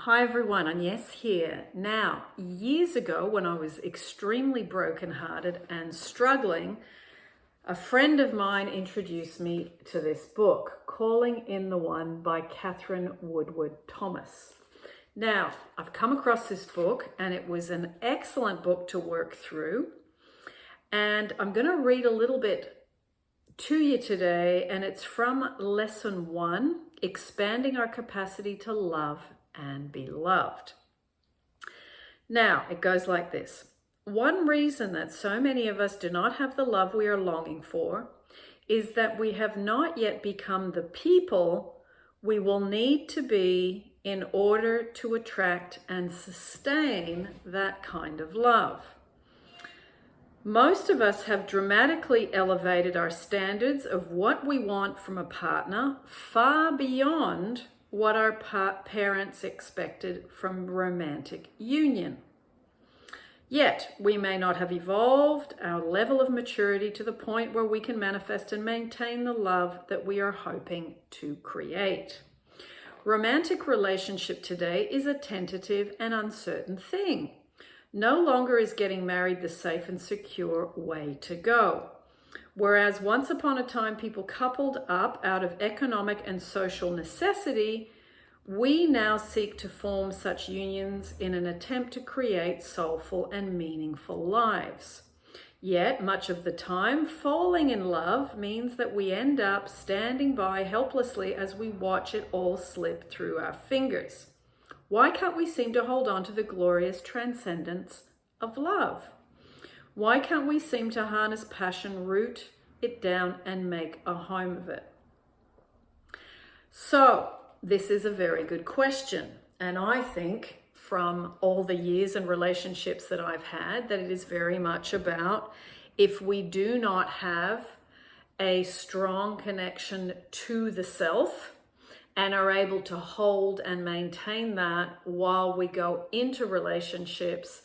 Hi everyone, Agnes here. Now, years ago when I was extremely brokenhearted and struggling, a friend of mine introduced me to this book, Calling in the One by Katherine Woodward Thomas. Now, I've come across this book and it was an excellent book to work through. And I'm going to read a little bit to you today, and it's from Lesson 1, Expanding Our Capacity to Love and Be Loved. Now, it goes like this. One reason that so many of us do not have the love we are longing for is that we have not yet become the people we will need to be in order to attract and sustain that kind of love. Most of us have dramatically elevated our standards of what we want from a partner far beyond what our parents expected from romantic union. Yet, we may not have evolved our level of maturity to the point where we can manifest and maintain the love that we are hoping to create. Romantic relationship today is a tentative and uncertain thing. No longer is getting married the safe and secure way to go. Whereas once upon a time people coupled up out of economic and social necessity, we now seek to form such unions in an attempt to create soulful and meaningful lives. Yet, much of the time, falling in love means that we end up standing by helplessly as we watch it all slip through our fingers. Why can't we seem to hold on to the glorious transcendence of love? Why can't we seem to harness passion, root it down, and make a home of it? So, this is a very good question. And I think from all the years and relationships that I've had, that it is very much about if we do not have a strong connection to the self, and are able to hold and maintain that while we go into relationships,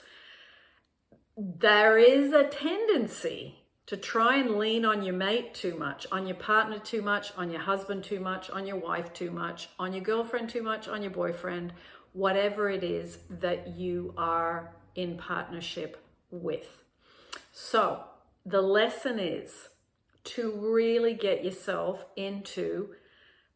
there is a tendency to try and lean on your mate too much, on your partner too much, on your husband too much, on your wife too much, on your girlfriend too much, on your boyfriend, whatever it is that you are in partnership with. So the lesson is to really get yourself into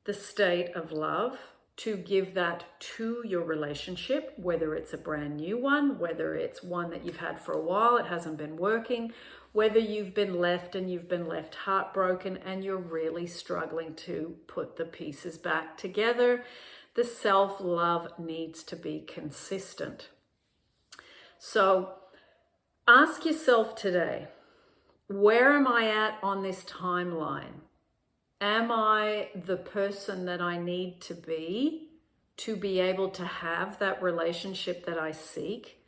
the state of love, to give that to your relationship, whether it's a brand new one, whether it's one that you've had for a while, it hasn't been working, whether you've been left and you've been left heartbroken and you're really struggling to put the pieces back together. The self-love needs to be consistent. So ask yourself today, where am I at on this timeline? Am I the person that I need to be able to have that relationship that I seek?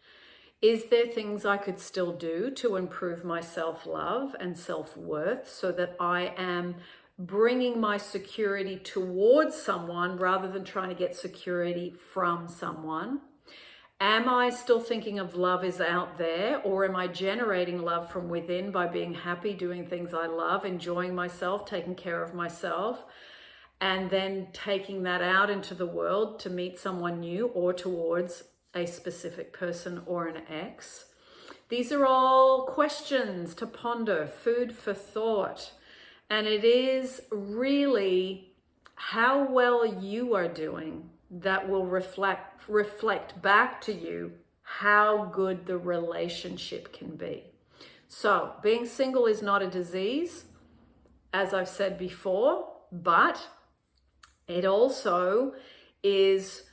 Is there things I could still do to improve my self-love and self-worth so that I am bringing my security towards someone rather than trying to get security from someone? Am I still thinking of love is out there, or am I generating love from within by being happy, doing things I love, enjoying myself, taking care of myself, and then taking that out into the world to meet someone new or towards a specific person or an ex? These are all questions to ponder, food for thought. And it is really how well you are doing that will reflect back to you how good the relationship can be. So being single is not a disease, as I've said before, but it also is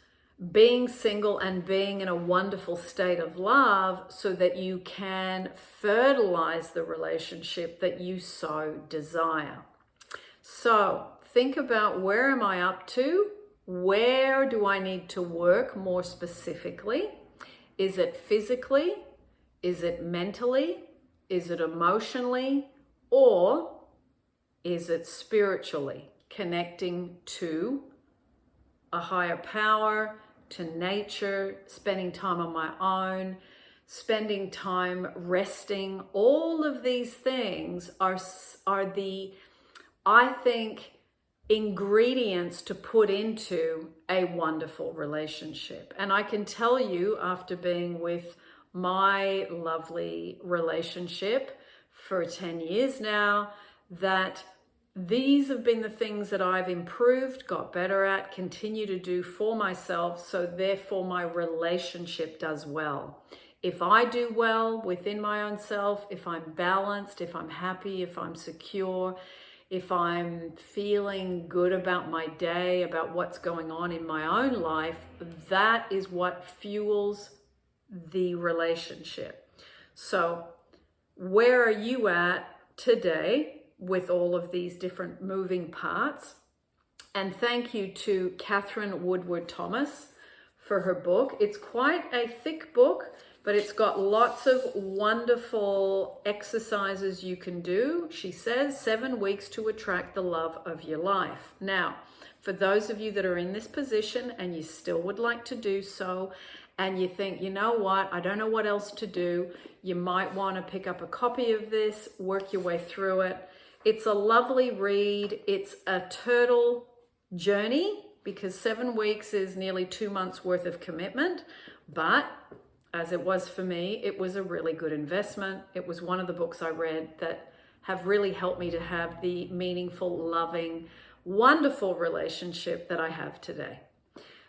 being single and being in a wonderful state of love so that you can fertilize the relationship that you so desire. So think about, where am I up to? Where do I need to work more specifically? Is it physically? Is it mentally? Is it emotionally? Or is it spiritually? Connecting to a higher power, to nature, spending time on my own, spending time resting. All of these things are the, I think, ingredients to put into a wonderful relationship. And I can tell you, after being with my lovely relationship for 10 years now, that these have been the things that I've improved, got better at, continue to do for myself, so therefore my relationship does well. If I do well within my own self, if I'm balanced, if I'm happy, if I'm secure, if I'm feeling good about my day, about what's going on in my own life, that is what fuels the relationship. So where are you at today with all of these different moving parts? And thank you to Katherine Woodward Thomas for her book. It's quite a thick book, but it's got lots of wonderful exercises you can do. She says 7 weeks to attract the love of your life. Now, for those of you that are in this position and you still would like to do so, and you think, you know what, I don't know what else to do, you might want to pick up a copy of this, work your way through it. It's a lovely read. It's a turtle journey because 7 weeks is nearly 2 months worth of commitment, but as it was for me, it was a really good investment. It was one of the books I read that have really helped me to have the meaningful, loving, wonderful relationship that I have today.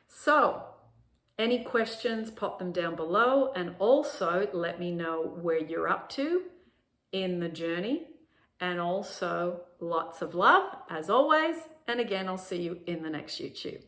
So, any questions, pop them down below, and also let me know where you're up to in the journey. And also lots of love as always. And again, I'll see you in the next YouTube.